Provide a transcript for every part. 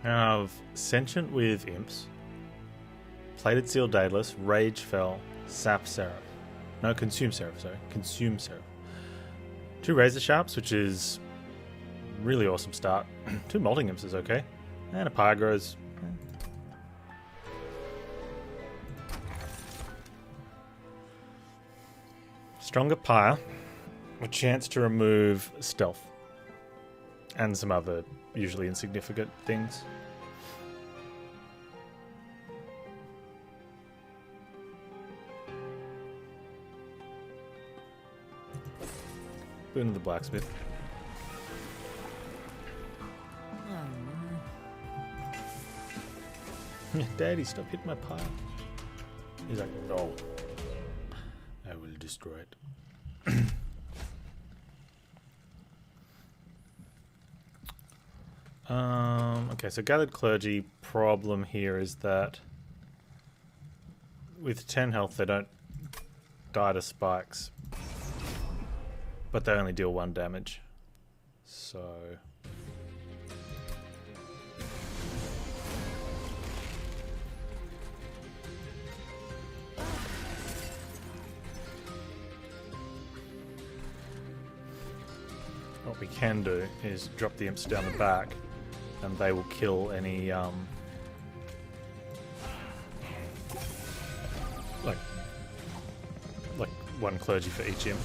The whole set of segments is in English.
I have Sentient with Imps, Plated Seal Daedalus, Rage Fell, Sap Seraph. No, Consume Seraph, sorry. Consume Seraph. 2 Razor Sharps, which is really awesome start. 2 Molting Imps is okay. And a Pyrgros. Stronger Pyre, a chance to remove Stealth. And some other usually insignificant things. Boon of the Blacksmith. Daddy, stop hitting my pile. He's like, no. I will destroy it. Okay, so Gathered Clergy problem here is that with 10 health they don't die to spikes, but they only deal 1 damage. So what we can do is drop the imps down the back and they will kill any like 1 clergy for each imp.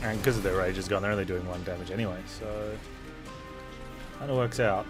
And because of their rage is gone, they're only doing 1 damage anyway, so kind of works out.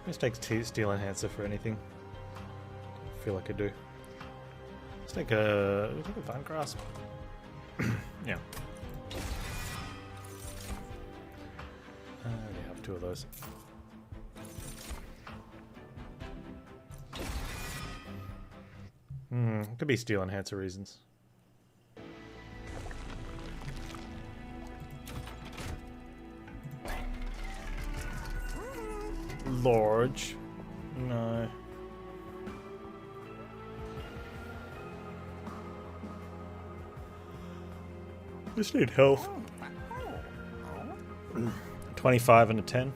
Let's take Steel Enhancer for anything. I feel like I do. Let's take a Vine Grasp. Yeah. I already have 2 of those. Could be Steel Enhancer reasons. Large. No. Just need health. 25 and a 10.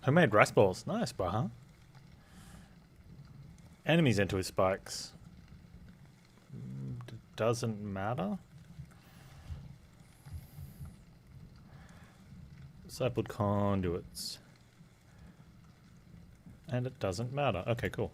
Homemade rice balls. Nice, Baha. Enemies enter with spikes. Doesn't matter. Discipled conduits. And it doesn't matter. Okay, cool.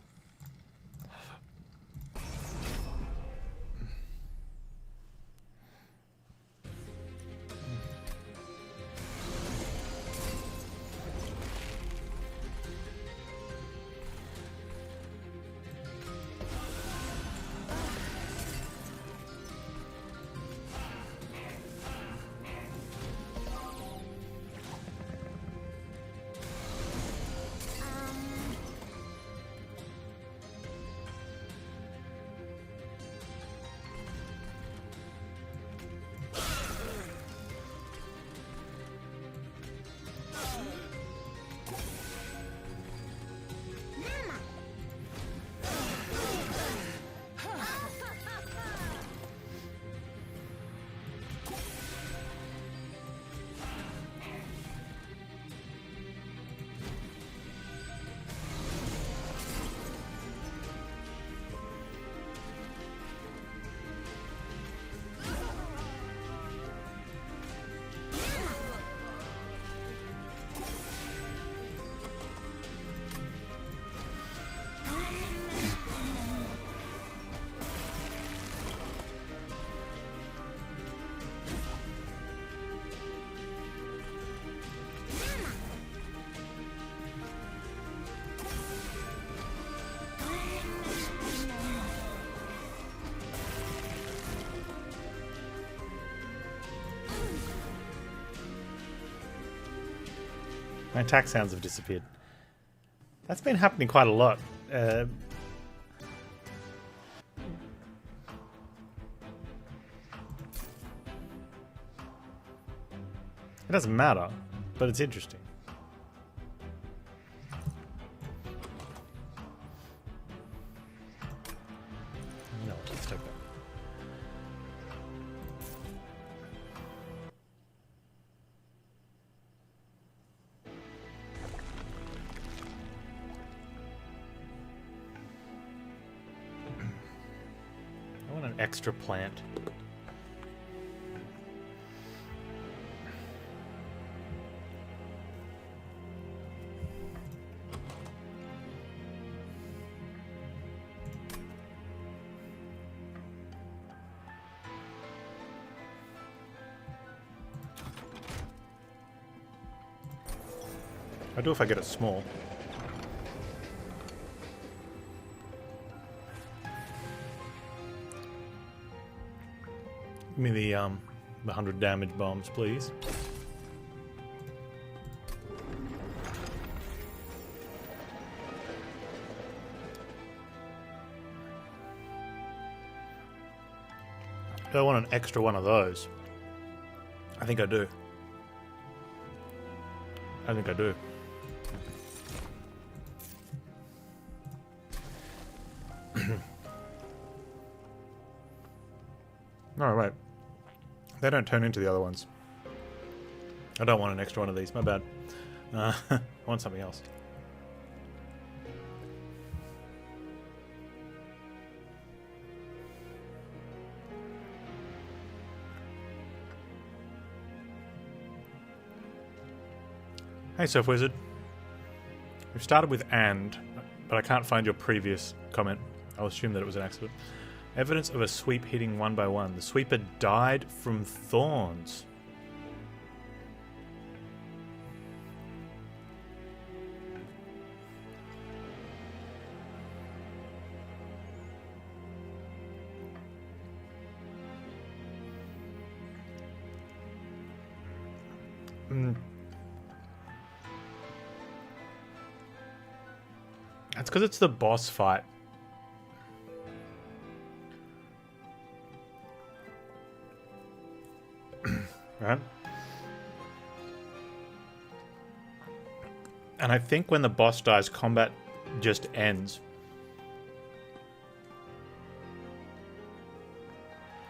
My attack sounds have disappeared. That's been happening quite a lot. It doesn't matter, but it's interesting. No, let's take that. I want an extra plant. I do if I get it small. Give me the 100 damage bombs, please. Do I want an extra one of those? I think I do. I think I do. No, wait. They don't turn into the other ones. I don't want an extra one of these. My bad. I want something else. Hey, Surf Wizard. We've started with "and," but I can't find your previous comment. I'll assume that it was an accident. Evidence of a sweep hitting one by one. The sweeper died from thorns. That's because it's the boss fight. Right? And I think when the boss dies, combat just ends.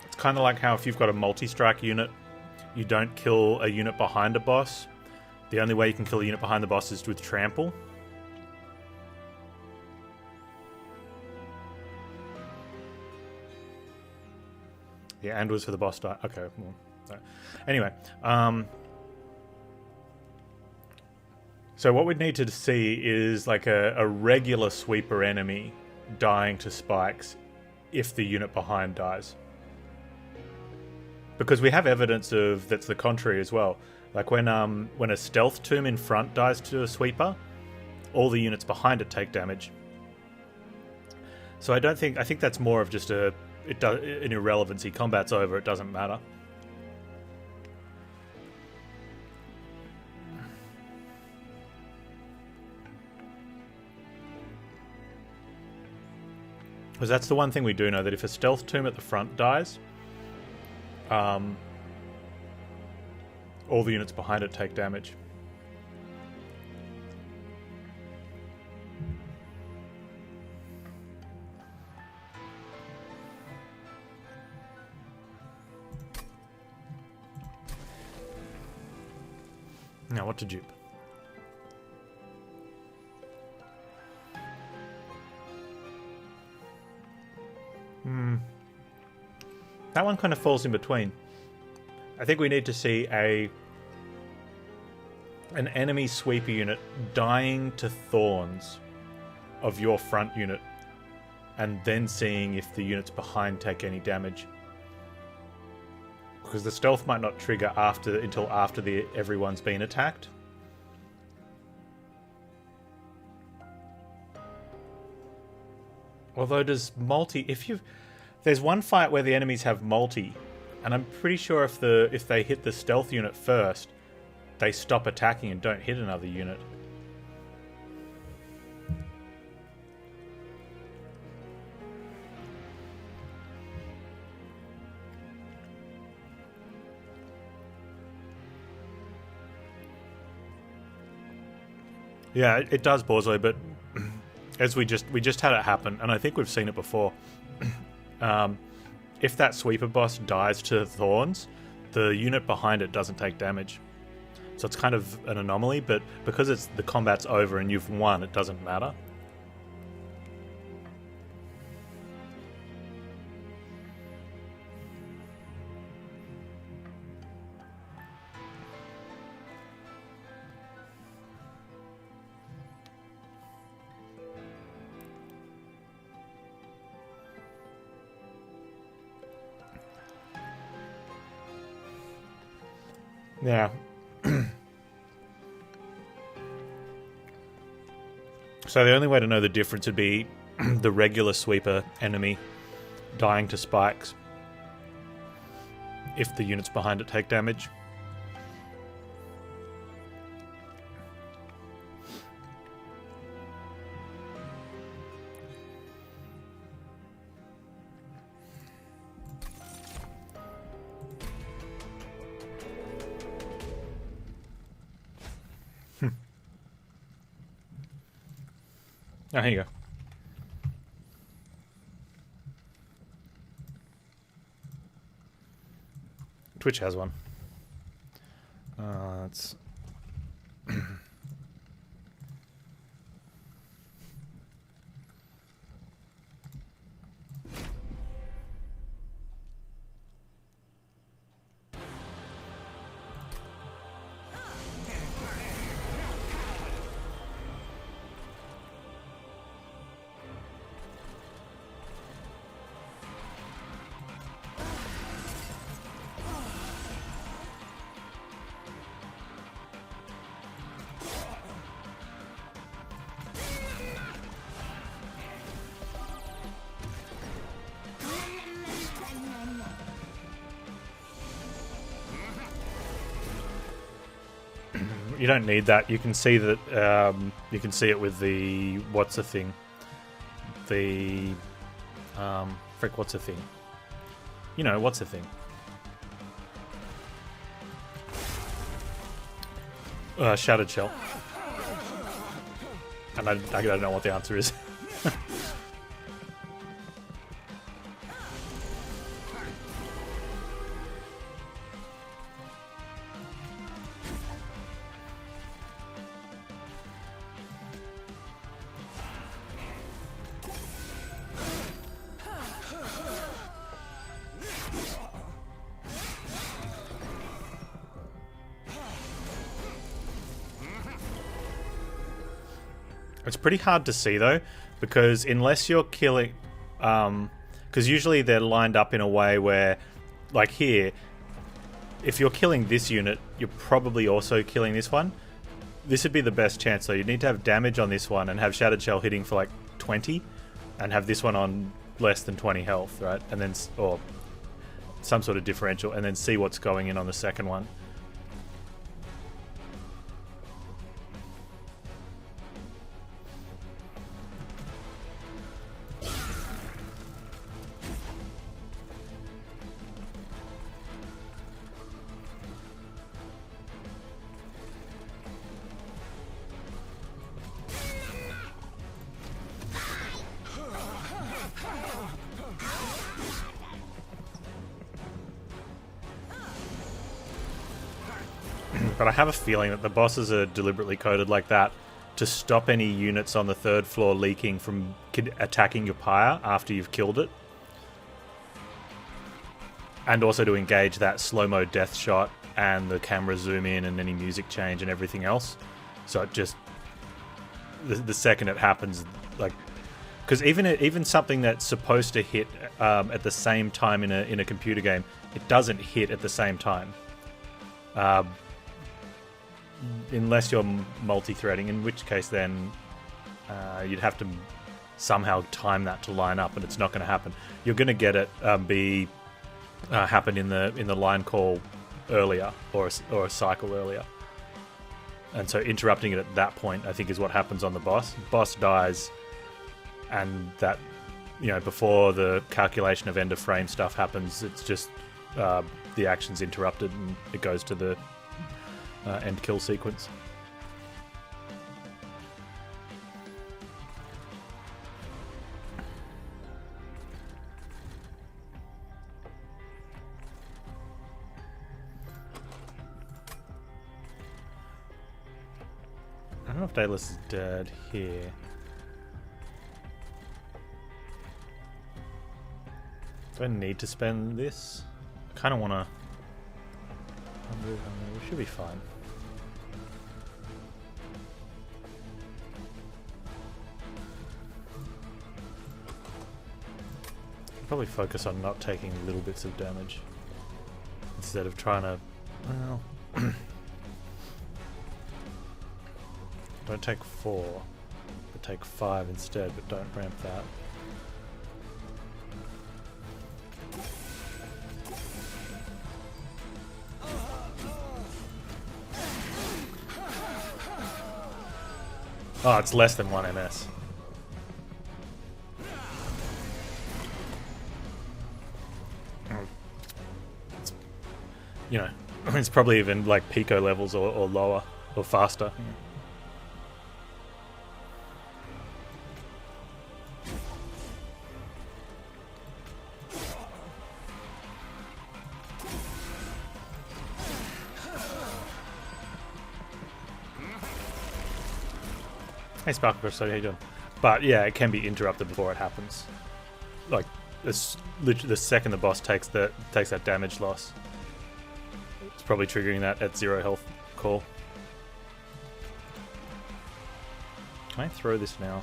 It's kind of like how if you've got a multi-strike unit, you don't kill a unit behind a boss. The only way you can kill a unit behind the boss is with trample. Yeah, and was for the boss die. Okay. Well, no. Anyway, so what we'd need to see is like a regular sweeper enemy dying to spikes if the unit behind dies. Because we have evidence of that's the contrary as well. Like when a stealth tomb in front dies to a sweeper, all the units behind it take damage. So I think that's more of just an irrelevancy. Combat's over, it doesn't matter. Because that's the one thing we do know, that if a stealth tomb at the front dies, all the units behind it take damage. Now what to dupe? That one kind of falls in between. I think we need to see an enemy sweeper unit dying to thorns of your front unit, and then seeing if the units behind take any damage. Because the stealth might not trigger until after everyone's been attacked. Although there's one fight where the enemies have multi, and I'm pretty sure if they hit the stealth unit first, they stop attacking and don't hit another unit. Yeah, it does, Borzoi, but as we just had it happen, and I think we've seen it before. If that sweeper boss dies to thorns, the unit behind it doesn't take damage. So it's kind of an anomaly, but because the combat's over and you've won, it doesn't matter. Yeah. So the only way to know the difference would be the regular sweeper enemy dying to spikes if the units behind it take damage. Oh, here you go. Twitch has one. It's you don't need that. You can see that. You can see it with the what's the thing? The what's the thing? You know, what's the thing? Shattered Shell. And I don't know what the answer is. It's pretty hard to see though, because unless you're killing, because usually they're lined up in a way where, like here, if you're killing this unit, you're probably also killing this one. This would be the best chance though. You need to have damage on this one and have Shattered Shell hitting for like 20, and have this one on less than 20 health, right? And then, or some sort of differential, and then see what's going in on the second one. But I have a feeling that the bosses are deliberately coded like that to stop any units on the third floor leaking from attacking your pyre after you've killed it. And also to engage that slow-mo death shot and the camera zoom in and any music change and everything else. So it just... The second it happens, like... Because even something that's supposed to hit at the same time in a computer game, it doesn't hit at the same time. Unless you're multi-threading, in which case then you'd have to somehow time that to line up, and it's not going to happen. You're going to get it happen in the line call earlier, or a cycle earlier, and so interrupting it at that point, I think, is what happens on the boss. Boss dies, and that, you know, before the calculation of end of frame stuff happens, it's just the action's interrupted and it goes to the end kill sequence. I don't know if Daedalus is dead here. Do I need to spend this? I kind of want to... We should be fine. Probably focus on not taking little bits of damage instead of trying to... Well, don't take 4, but take 5 instead, but don't ramp that. Oh, it's less than 1 MS. It's, you know, it's probably even like Pico levels or lower or faster. Hey Sparklebush, so how you doing? But yeah, it can be interrupted before it happens. Like, it's literally the second the boss takes that damage loss, it's probably triggering that at 0 health call. Can I throw this now?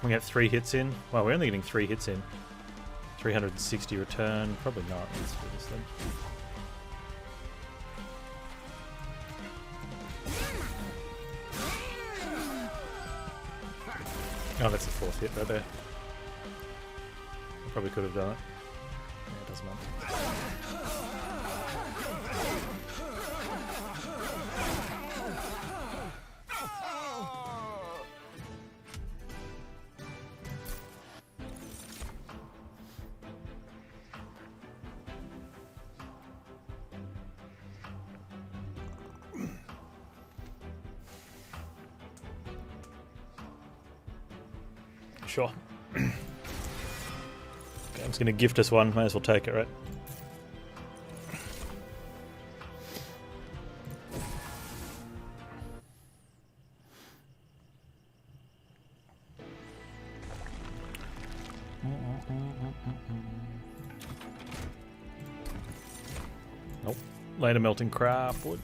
We get 3 hits in. Well, we're only getting 3 hits in. 360 return. Probably not. Let's do this then. Oh, that's the 4th hit right there. I probably could have done it. Yeah, it doesn't matter. Sure. Game's gonna gift us one, might as well take it, right? Nope. Later melting crap wood.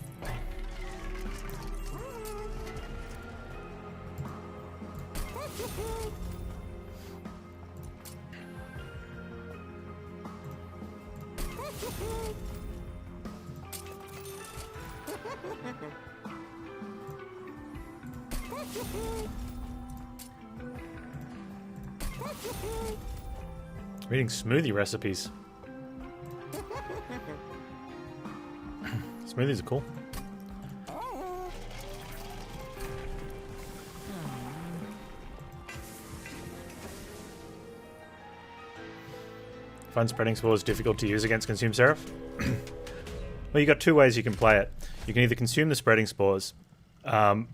Reading smoothie recipes. Smoothies are cool. Fun spreading spores difficult to use against Consume Seraph? Well, you got two ways you can play it. You can either consume the spreading spores and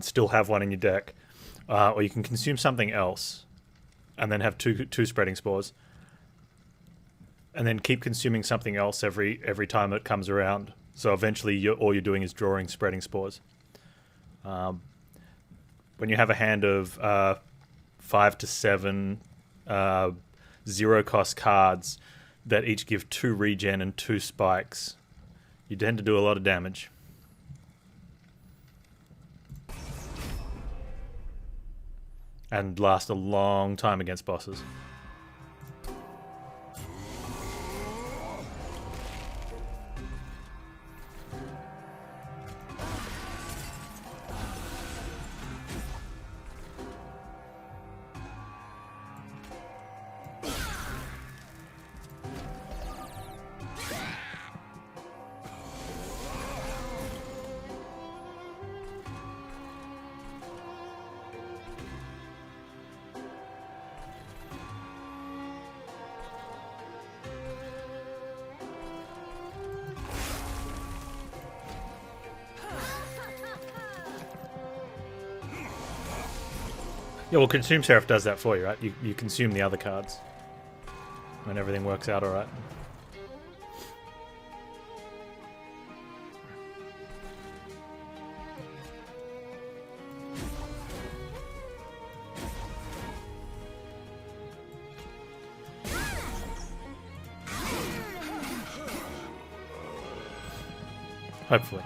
still have one in your deck, or you can consume something else and then have two spreading spores, and then keep consuming something else every time it comes around. So eventually, all you're doing is drawing spreading spores. When you have a hand of 5 to 7 zero-cost cards that each give 2 regen and 2 spikes, you tend to do a lot of damage. And last a long time against bosses. Yeah, well, Consume Seraph does that for you, right? You consume the other cards, and everything works out alright. Hopefully.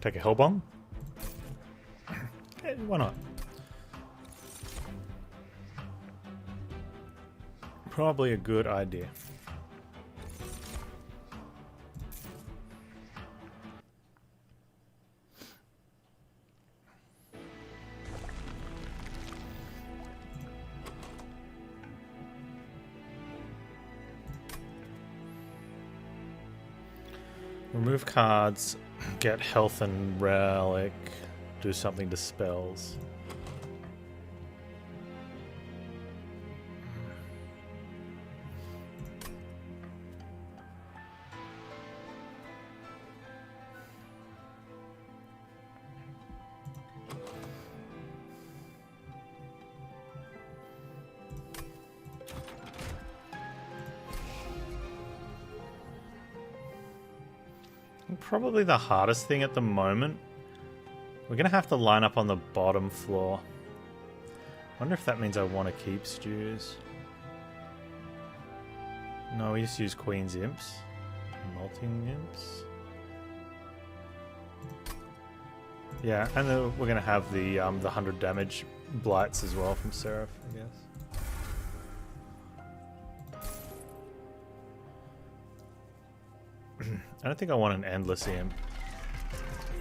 Take a Hellbomb? Yeah, why not? Probably a good idea. Remove cards, get health and relic, do something to spells. Probably the hardest thing at the moment. We're going to have to line up on the bottom floor. Wonder if that means I want to keep stews. No, we just use Queen's Imps. Molting Imps. Yeah, and then we're going to have the 100 damage blights as well from Seraph, I guess. I don't think I want an endless imp.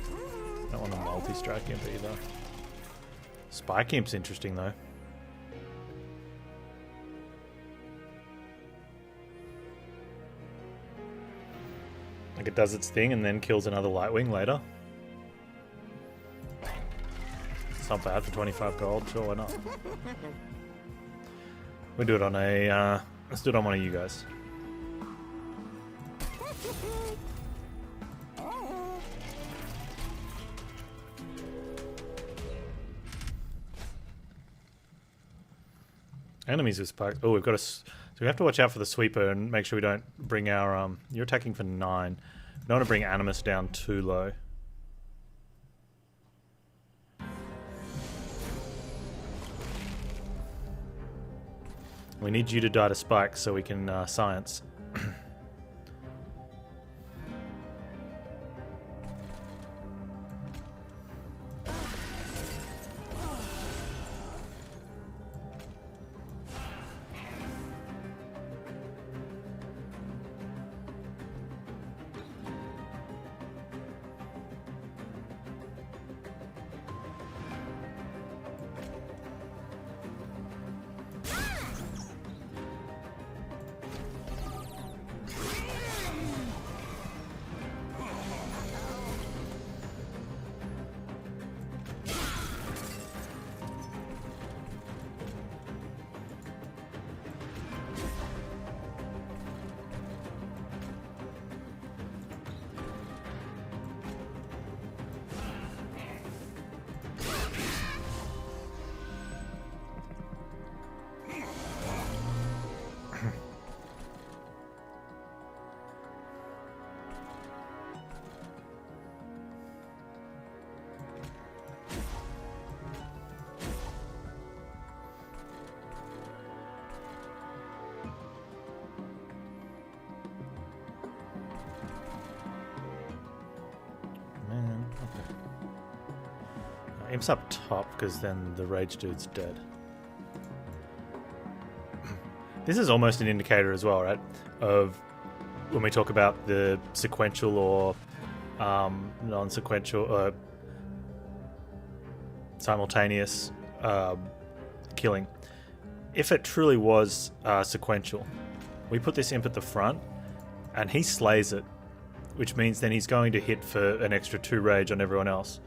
I don't want a multi-strike imp either. Spike imp's interesting though. Like it does its thing and then kills another Lightwing later. It's not bad for 25 gold, sure, why not? We'll do it on a, let's do it on one of you guys. Enemies with spikes. Oh, we've got so we have to watch out for the sweeper and make sure we don't bring our you're attacking for 9. We don't want to bring Animus down too low. We need you to die to spikes so we can science. Imp's up top because then the rage dude's dead. This is almost an indicator as well, right? Of when we talk about the sequential or non-sequential simultaneous killing. If it truly was sequential, we put this imp at the front and he slays it, which means then he's going to hit for an extra 2 rage on everyone else.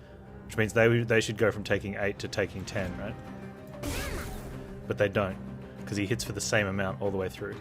Which means they should go from taking 8 to taking 10, right? But they don't, because he hits for the same amount all the way through.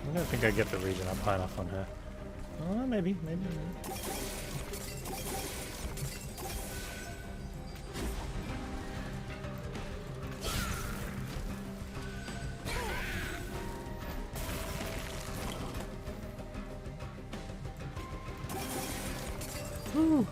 I don't think I get the regen up high enough on her. Maybe. Woo.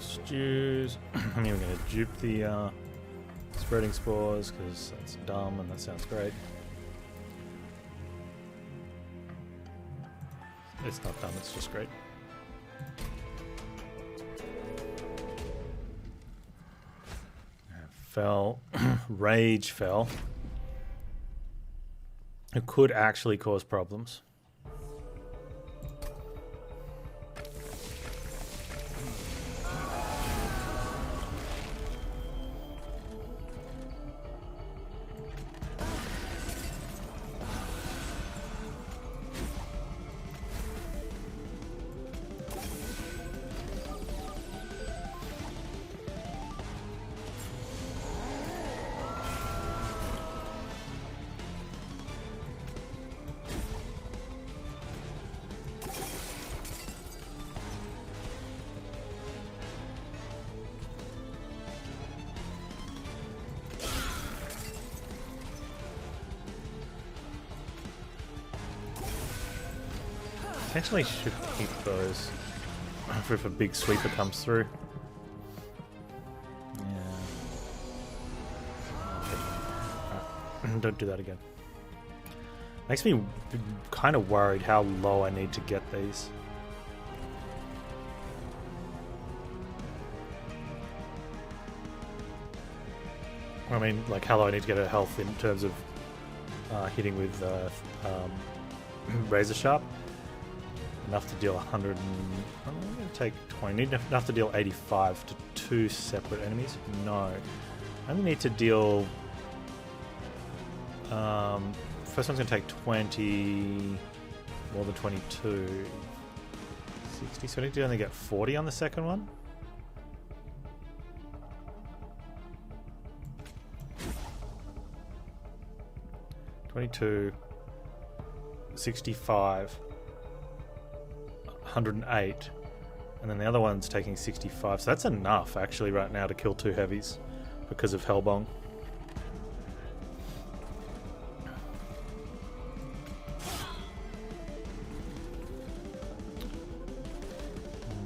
Stews. I mean, we're going to dupe the spreading spores because that's dumb and that sounds great. It's not dumb, it's just great. Fell. Rage fell. It could actually cause problems. Potentially should keep those if a big sweeper comes through. Yeah. Okay. Don't do that again. Makes me kind of worried how low I need to get these. I mean, like how low I need to get a health in terms of hitting with razor sharp. Enough to deal 100 and... I'm going to take 20. Need enough to deal 85 to 2 separate enemies? No. I only need to deal... first one's going to take 20... More than 22. 60. So I need to only get 40 on the second one? $22... 65... 108, and then the other one's taking 65, so that's enough actually right now to kill 2 heavies because of Hellbong.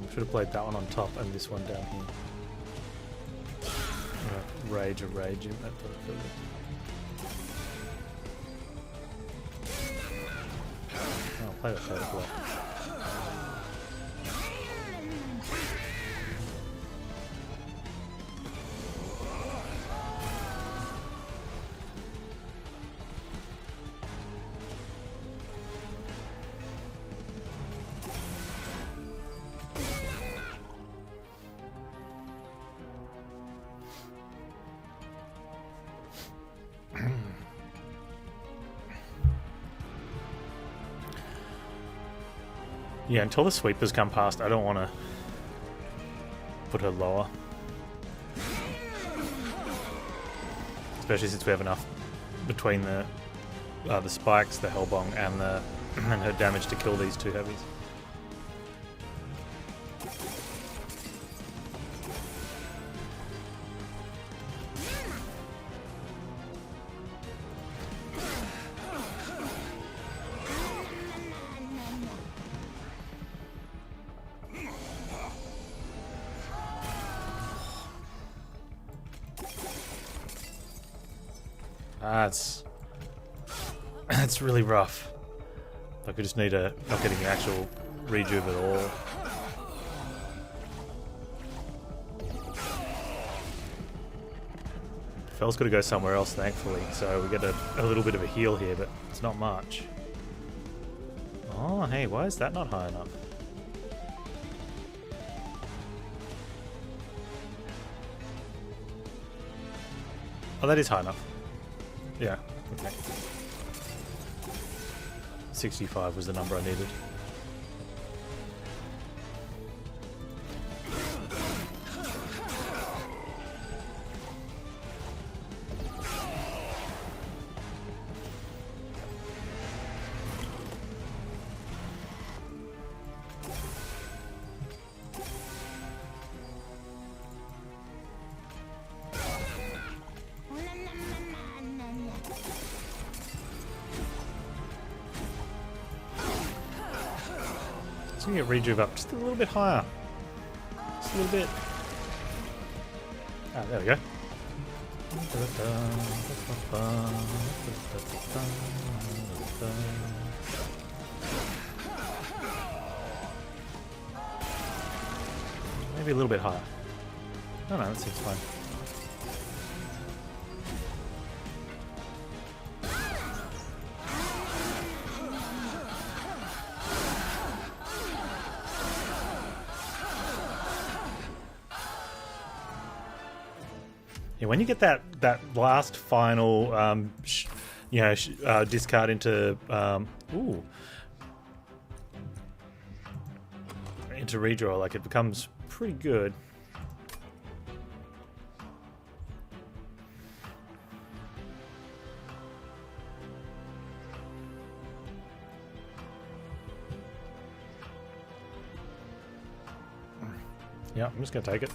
Should have played that one on top and this one down here. Rage him. I'll play that third block. Yeah, until the sweepers come past, I don't want to put her lower. Especially since we have enough between the spikes, the Hellbong, and her damage to kill these 2 heavies. That's really rough. Like, we just need not getting the actual rejuve at all. Fell's got to go somewhere else, thankfully, so we get a little bit of a heal here, but it's not much. Oh, hey, why is that not high enough? Oh, that is high enough. Yeah, okay. 65 was the number I needed. So you get rejuve up just a little bit higher. Just a little bit. Ah, there we go. Maybe a little bit higher. No, that seems fine. Yeah, when you get that last final, discard into into redraw, like it becomes pretty good. Yeah, I'm just gonna take it.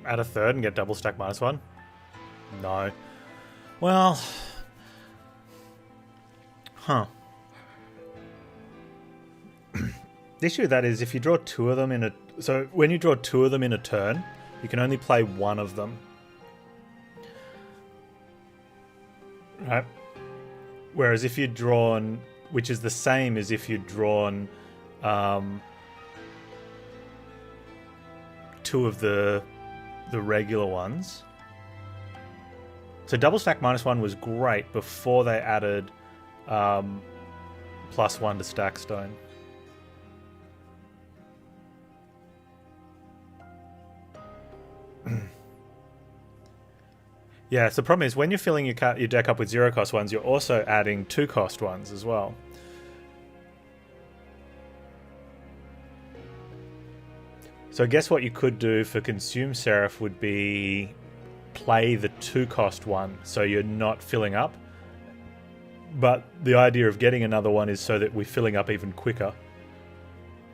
Add a third and get double stack -1? No. Well... Huh. The issue with that is if you draw two of them in a... So when you draw two of them in a turn, you can only play one of them. Right? Whereas if you'd drawn... Which is the same as if you'd drawn... two of the regular ones. So double stack -1 was great before they added +1 to stack stone. Yeah, so the problem is when you're filling your deck up with 0-cost ones, you're also adding 2-cost ones as well. So I guess what you could do for Consume Seraph would be play the 2-cost one so you're not filling up. But the idea of getting another one is so that we're filling up even quicker.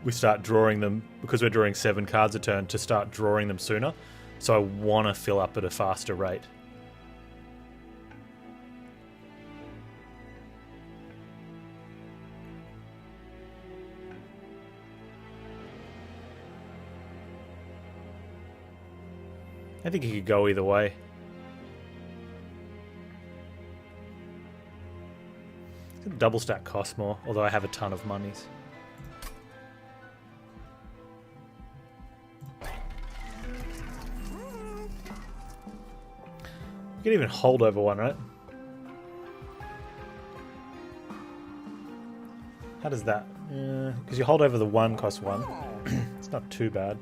We start drawing them, because we're drawing 7 cards a turn, to start drawing them sooner. So I want to fill up at a faster rate. I think you could go either way. Double stack costs more, although I have a ton of monies. You can even hold over one, right? How does that? Because you hold over the 1 cost 1. It's not too bad.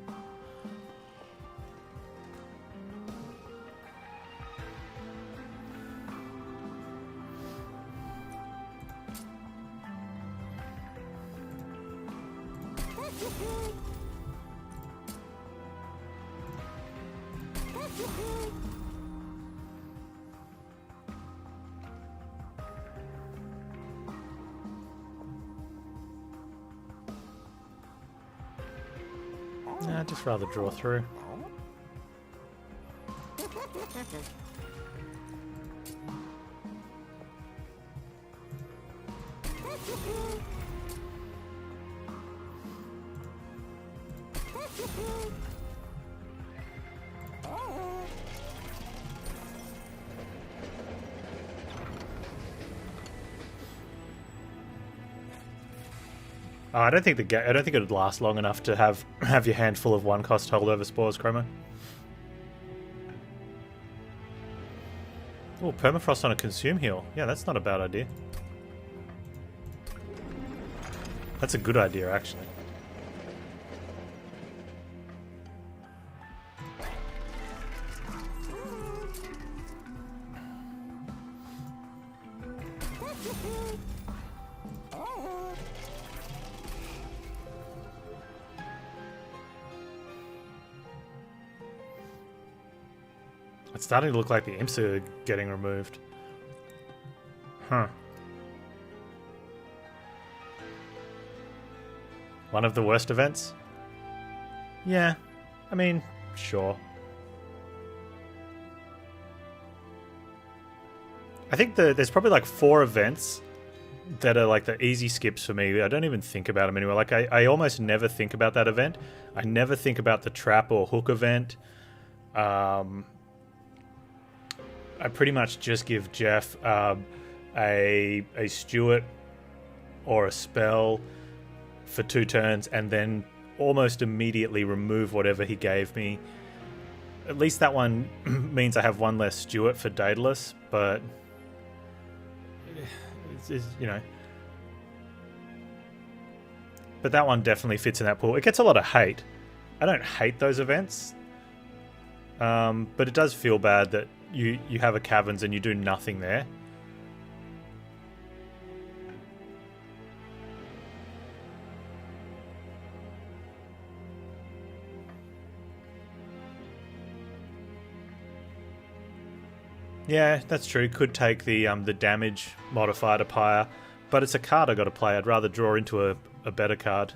I'd just rather draw through. Oh, I don't think it would last long enough to have your hand full of 1-cost holdover spores, Chromo. Oh, permafrost on a consume heal. Yeah, that's not a bad idea. That's a good idea, actually. It's starting to look like the imps are getting removed. Huh. One of the worst events? Yeah, I mean, sure. I think there's probably like 4 events that are like the easy skips for me. I don't even think about them anymore. Like I almost never think about that event. I never think about the trap or hook event. I pretty much just give Jeff a Stewart or a spell for 2 turns and then almost immediately remove whatever he gave me. At least that one means I have 1 less Stewart for Daedalus, but it's, you know. But that one definitely fits in that pool. It gets a lot of hate. I don't hate those events, but it does feel bad that you have a caverns and you do nothing there. Yeah, that's true. Could take the damage modifier to Pyre, but it's a card I got to play. I'd rather draw into a better card.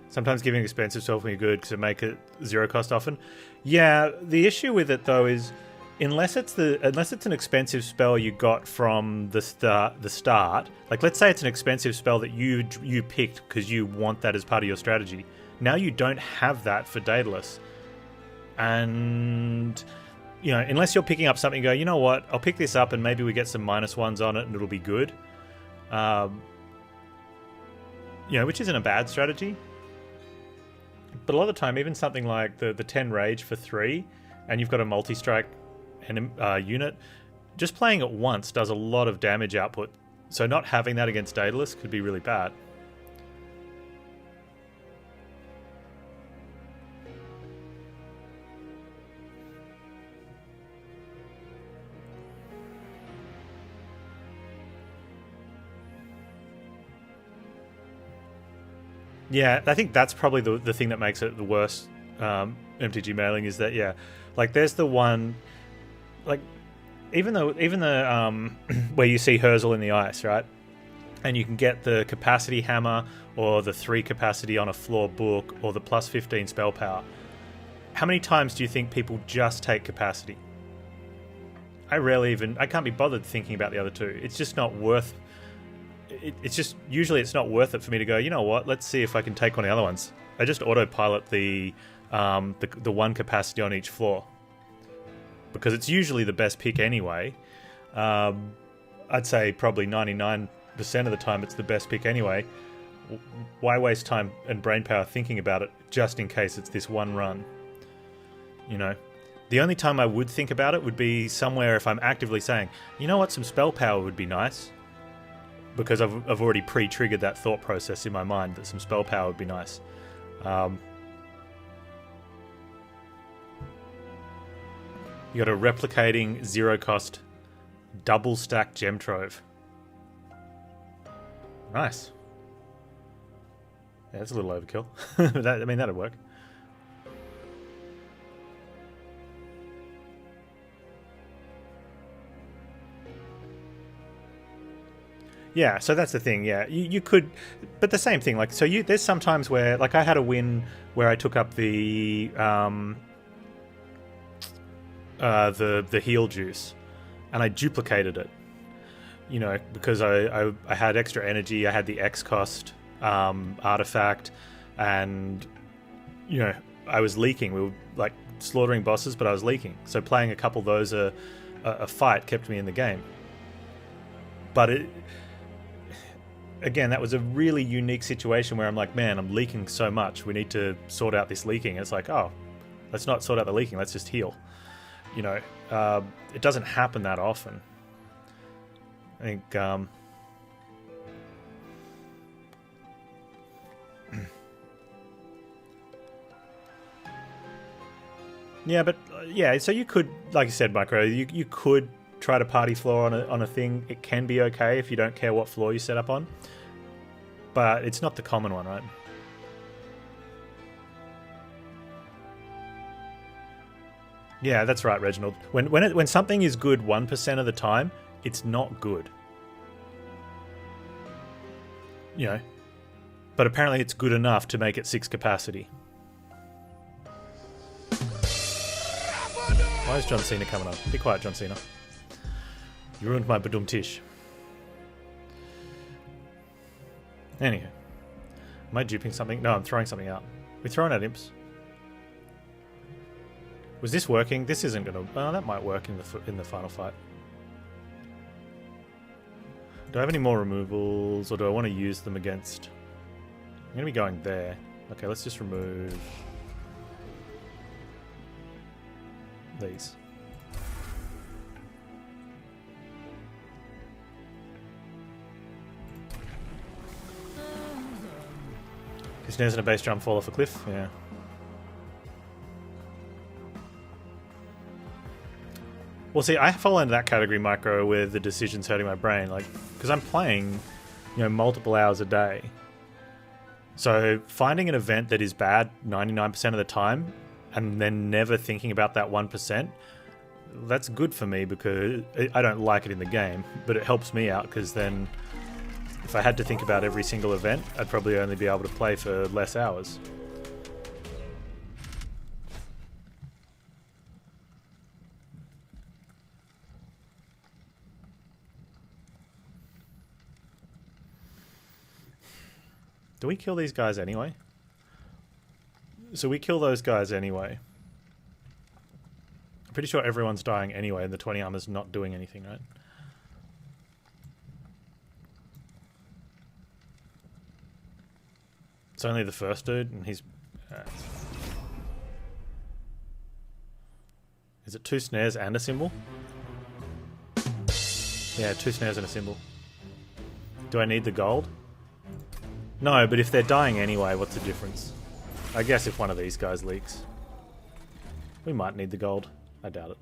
Sometimes giving expensive stuff will be good because it make it 0 cost often. Yeah, the issue with it though is unless it's an expensive spell you got from the start. Like let's say it's an expensive spell that you picked because you want that as part of your strategy. Now you don't have that for Daedalus, and you know, unless you're picking up something, and go, you know what, I'll pick this up and maybe we get some -1s on it and it'll be good. You know, which isn't a bad strategy. But a lot of the time, even something like the 10 Rage for 3, and you've got a multi-strike unit, just playing it once does a lot of damage output. So not having that against Daedalus could be really bad. Yeah, I think that's probably the thing that makes it the worst MTG mailing is that, yeah, like there's the one, like even the where you see Herzl in the ice, right? And you can get the capacity hammer or the 3 capacity on a floor book or the +15 spell power. How many times do you think people just take capacity? I can't be bothered thinking about the other 2. It's just not worth usually it's not worth it for me to go, you know what, let's see if I can take one of the other ones. I just autopilot the 1 capacity on each floor because it's usually the best pick anyway. I'd say probably 99% of the time it's the best pick anyway. Why waste time and brain power thinking about it just in case it's this one run? You know, the only time I would think about it would be somewhere if I'm actively saying, you know what, some spell power would be nice. Because I've already pre-triggered that thought process in my mind that some spell power would be nice. You got a replicating 0 cost double stack gem trove. Nice. Yeah, that's a little overkill. That'd work. Yeah, so that's the thing. Yeah, you could, but the same thing. Like, so there's sometimes where, like, I had a win where I took up the heal juice, and I duplicated it. You know, because I had extra energy. I had the X cost artifact, and you know, I was leaking. We were like slaughtering bosses, but I was leaking. So playing a couple of those a fight kept me in the game. But again, that was a really unique situation where I'm like, man, I'm leaking so much. We need to sort out this leaking. And it's like, oh, let's not sort out the leaking. Let's just heal. You know, it doesn't happen that often. I think yeah, but yeah, so you could, like you said, Micro, you could try to party floor on a thing. It can be okay if you don't care what floor you set up on, but it's not the common one, right? Yeah, that's right, Reginald. When something is good 1% of the time, it's not good. You know, but apparently it's good enough to make it 6 capacity. Why is John Cena coming up? Be quiet, John Cena. You ruined my badum tish. Anywho. Am I duping something? No, I'm throwing something out. We're throwing out imps. Was this working? This isn't going to... Oh, that might work in the final fight. Do I have any more removals, or do I want to use them against... I'm going to be going there. Okay, let's just remove... these. His snares and a bass drum fall off a cliff? Yeah. Well, see, I fall into that category, Micro, where the decision's hurting my brain. Like, because I'm playing, you know, multiple hours a day. So finding an event that is bad 99% of the time and then never thinking about that 1%, that's good for me because I don't like it in the game, but it helps me out because then if I had to think about every single event, I'd probably only be able to play for less hours. Do we kill these guys anyway? So we kill those guys anyway. I'm pretty sure everyone's dying anyway and the 20 armor's not doing anything, right? It's only the first dude and he's... Is it 2 snares and a cymbal? Yeah, 2 snares and a cymbal. Do I need the gold? No, but if they're dying anyway, what's the difference? I guess if one of these guys leaks. We might need the gold. I doubt it.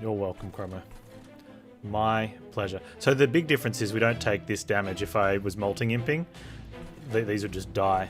You're welcome, Chromo. My pleasure. So the big difference is we don't take this damage. If I was molting imping, these would just die.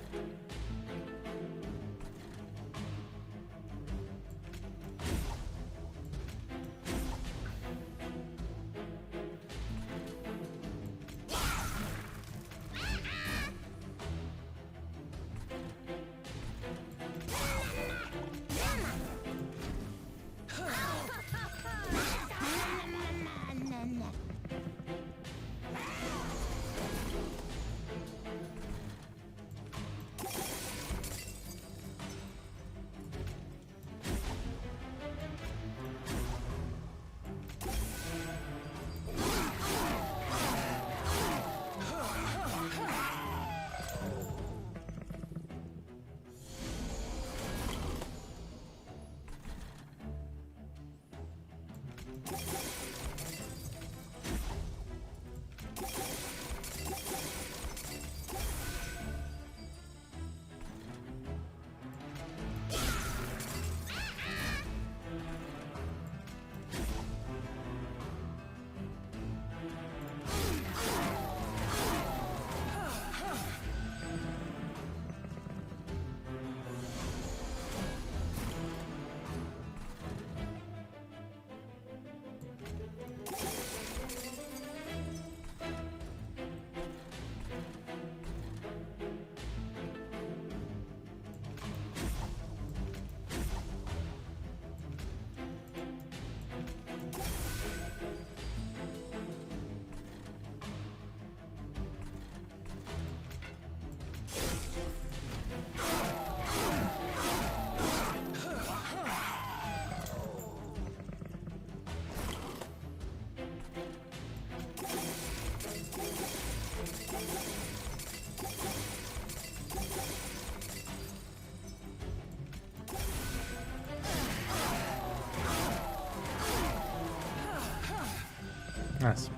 Nice.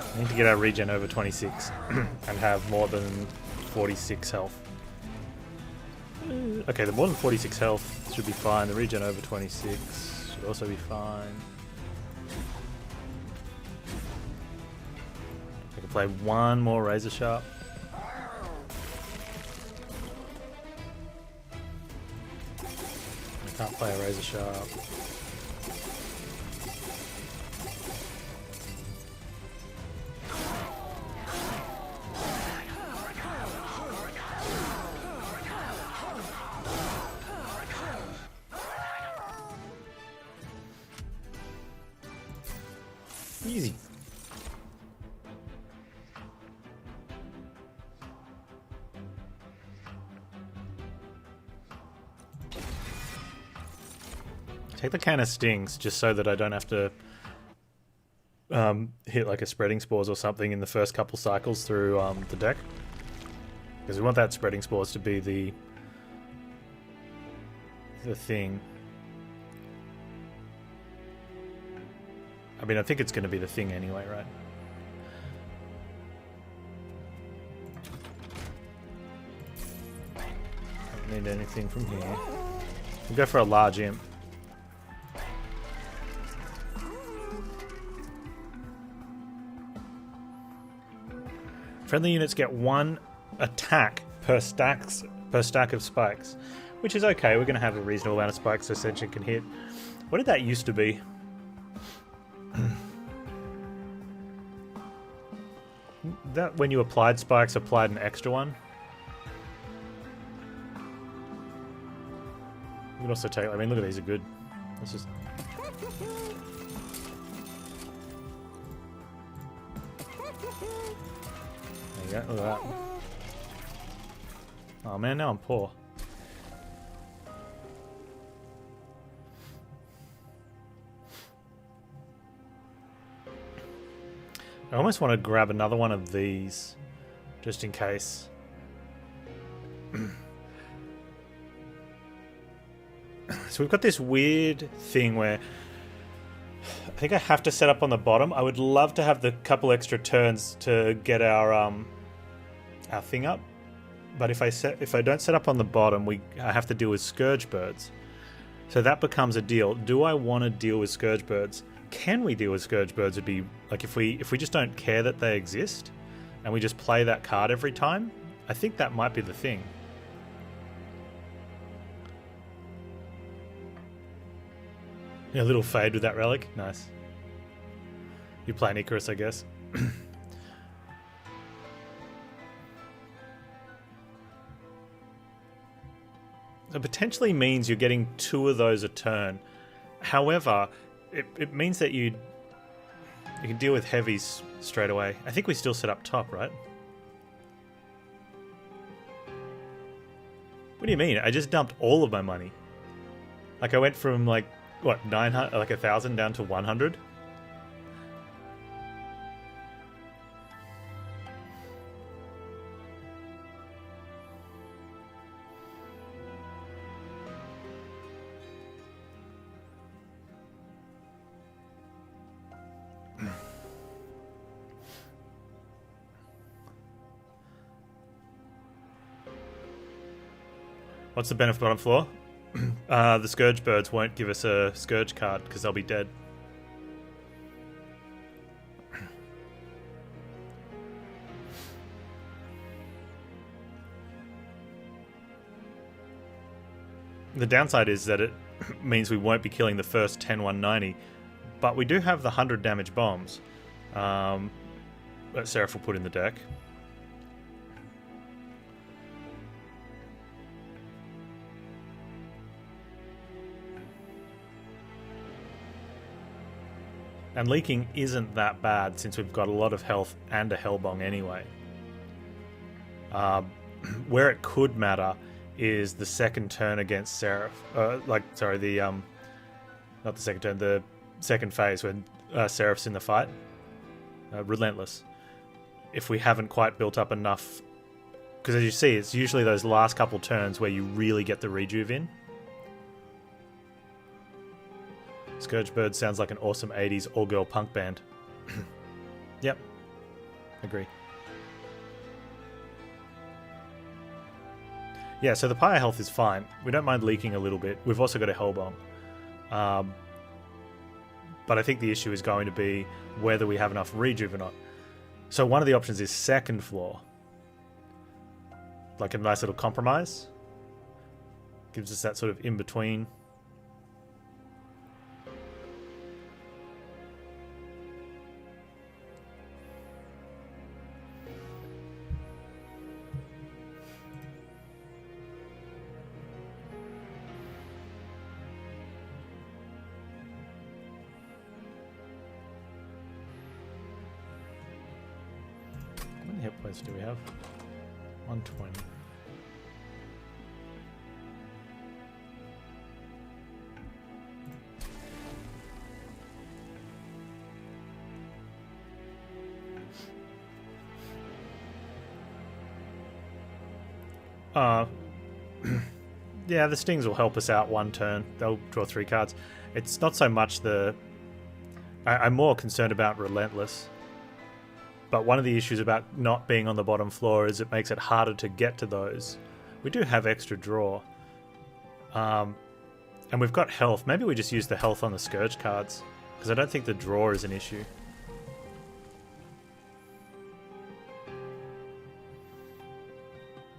I need to get our regen over 26 and have more than 46 health. Okay, the more than 46 health should be fine. The regen over 26 should also be fine. I can play one more Razor Sharp. I can't play a Razor Sharp. Easy. Take the can of stings just so that I don't have to hit like a spreading spores or something in the first couple cycles through the deck, because we want that spreading spores to be the thing. I mean, I think it's going to be the thing anyway, right? Don't need anything from here. We'll go for a large imp. Friendly units get 1 attack per stack of spikes, which is okay. We're going to have a reasonable amount of spikes so Sentient can hit. What did that used to be? That when you applied spikes, applied an extra one. We can also take. I mean, look at these are good. Let's just. There you go. Look at that. Oh man, now I'm poor. I almost want to grab another one of these, just in case. So we've got this weird thing where I think I have to set up on the bottom. I would love to have the couple extra turns to get our thing up, but if I don't set up on the bottom, I have to deal with Scourge Birds. So that becomes a deal. Do I want to deal with Scourge Birds? Can we deal with Scourge Birds? Would be like if we just don't care that they exist and we just play that card every time. I think that might be the thing. Yeah, a little fade with that relic. Nice. You're playing Icarus, I guess. It potentially means you're getting 2 of those a turn. However, it means that you can deal with heavies straight away. I think we still set up top, right? What do you mean? I just dumped all of my money. Like I went from like what 900, like 1,000 down to 100. What's the benefit bottom floor? The Scourge Birds won't give us a Scourge card because they'll be dead. The downside is that it means we won't be killing the first 10 190, but we do have the 100 damage bombs that Seraph will put in the deck. And leaking isn't that bad since we've got a lot of health and a Hellbong anyway. Where it could matter is the second turn against Seraph. Not the second turn, the second phase when Seraph's in the fight. Relentless. If we haven't quite built up enough... Because as you see, it's usually those last couple turns where you really get the rejuve in. Scourgebird sounds like an awesome 80s all-girl punk band. Yep. Agree. Yeah, so the pyre health is fine. We don't mind leaking a little bit. We've also got a Hellbomb. But I think the issue is going to be whether we have enough rejuve or not. So one of the options is second floor. Like a nice little compromise. Gives us that sort of in-between. How many hit points do we have? 120. Yeah, the stings will help us out one turn. They'll draw 3 cards. It's not so much the... I'm more concerned about Relentless. But one of the issues about not being on the bottom floor is it makes it harder to get to those. We do have extra draw. And we've got health. Maybe we just use the health on the Scourge cards. Because I don't think the draw is an issue.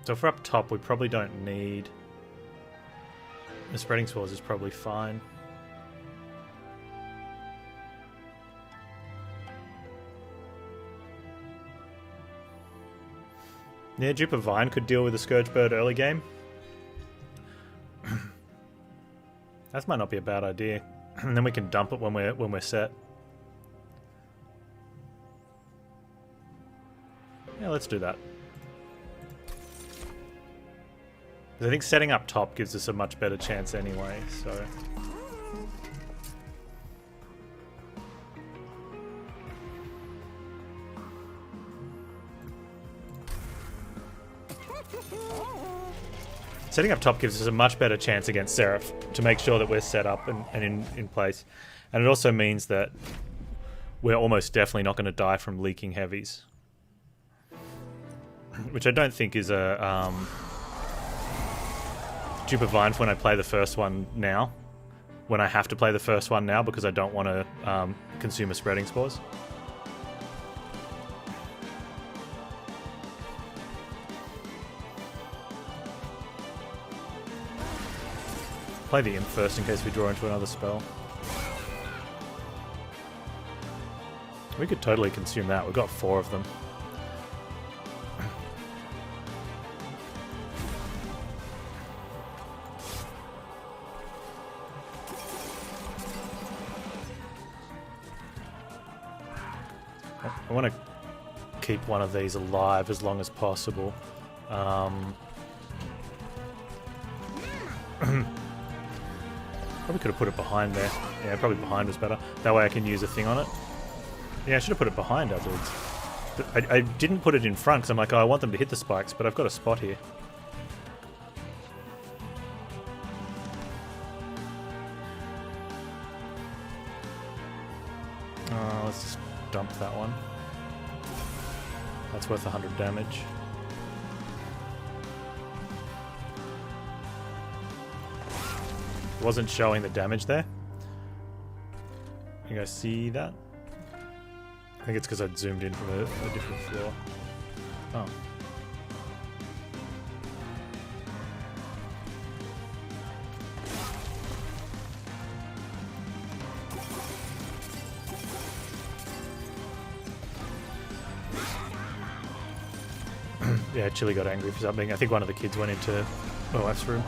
So if we're up top, we probably don't need... The Spreading Spores is probably fine. Yeah, Dupe of Vine could deal with the Scourgebird early game. That might not be a bad idea. And then we can dump it when we're set. Yeah, let's do that. I think setting up top gives us a much better chance anyway, so... Setting up top gives us a much better chance against Seraph to make sure that we're set up and in place. And it also means that we're almost definitely not going to die from leaking heavies. Which I don't think is a... Dupe of Vine when I play the first one now. When I have to play the first one now because I don't want to consume a Spreading Spores. Play the Imp first in case we draw into another spell. We could totally consume that. We've got 4 of them. I want to keep one of these alive as long as possible. Probably could have put it behind there. Yeah, probably behind was better. That way I can use a thing on it. Yeah, I should have put it behind afterwards. But I didn't put it in front because I'm like, oh, I want them to hit the spikes, but I've got a spot here. Let's just dump that one. That's worth 100 damage. Wasn't showing the damage there. You guys see that? I think it's because I zoomed in from a different floor. Oh. Yeah, Chili got angry for something. I think one of the kids went into my wife's room.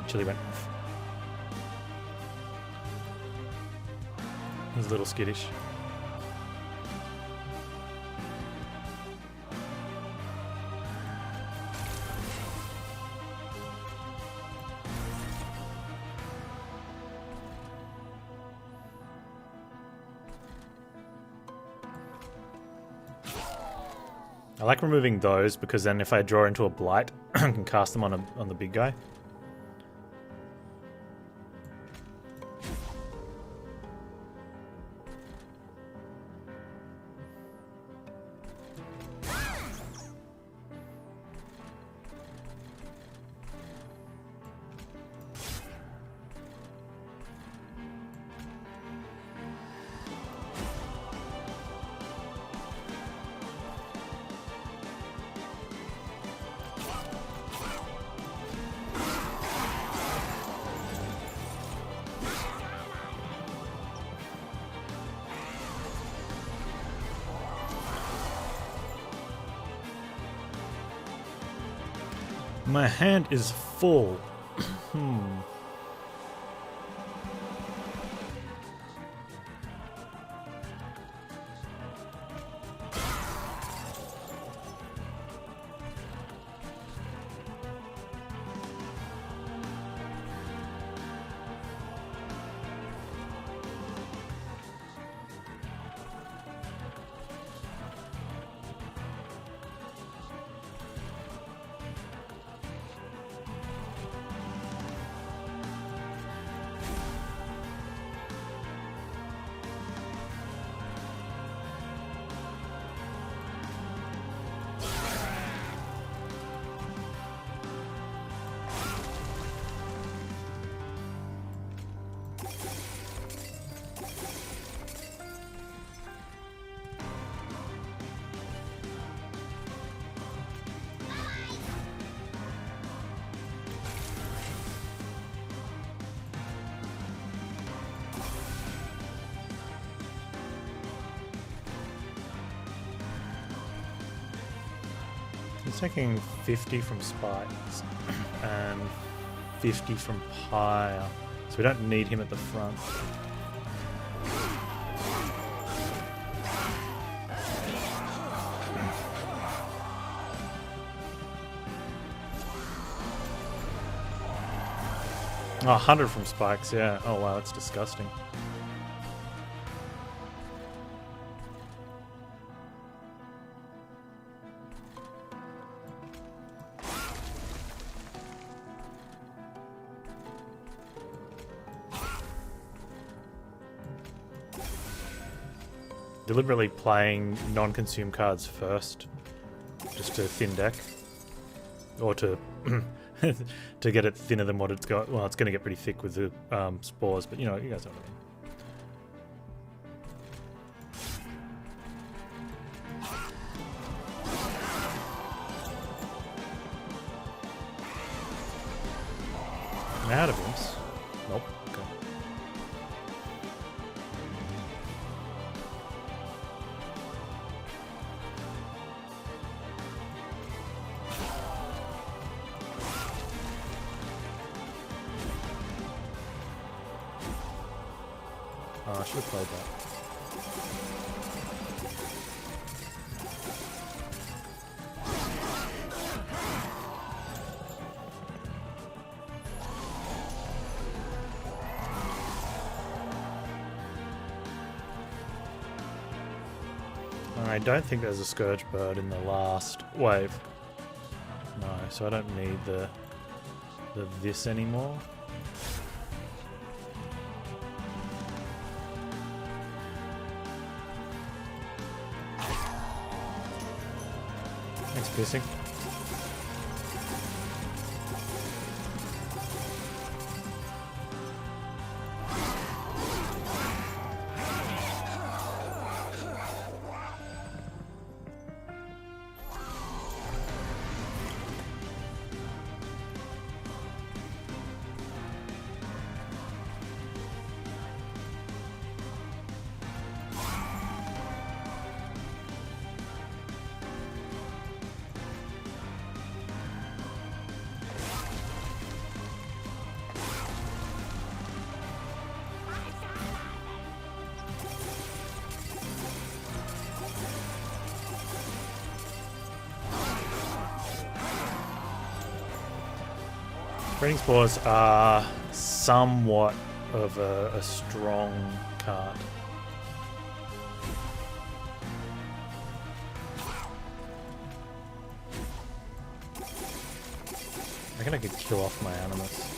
Chili went. He's a little skittish. I like removing those because then if I draw into a blight, I can cast them on the big guy. My hand is full. He's taking 50 from spikes and 50 from pyre, so we don't need him at the front. Oh, 100 from spikes, yeah. Oh wow, that's disgusting. Deliberately playing non-consume cards first, just to thin deck, or to to get it thinner than what it's got. Well, it's going to get pretty thick with the spores, but you know, you guys know what I mean. I'm out of imps. Nope. Okay. I should have played that. I don't think there's a Scourge Bird in the last wave. No, so I don't need the this anymore. Thanks, piercing. Breeding Spores are somewhat of a strong card. reckon I could kill off my animus.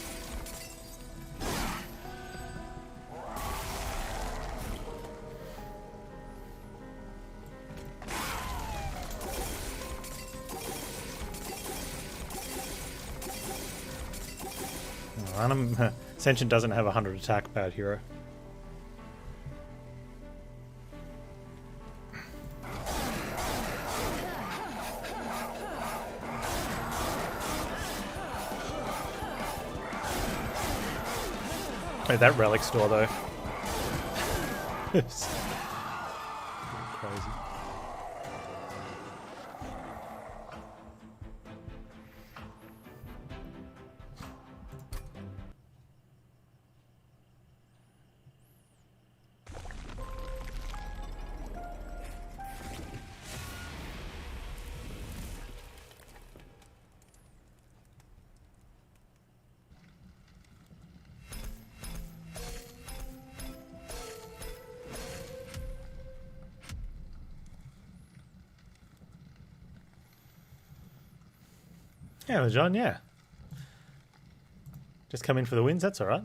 Sentient doesn't have 100 attack, bad hero. Wait, that relic store though. Crazy. Yeah, John, yeah. Just come in for the wins, that's alright.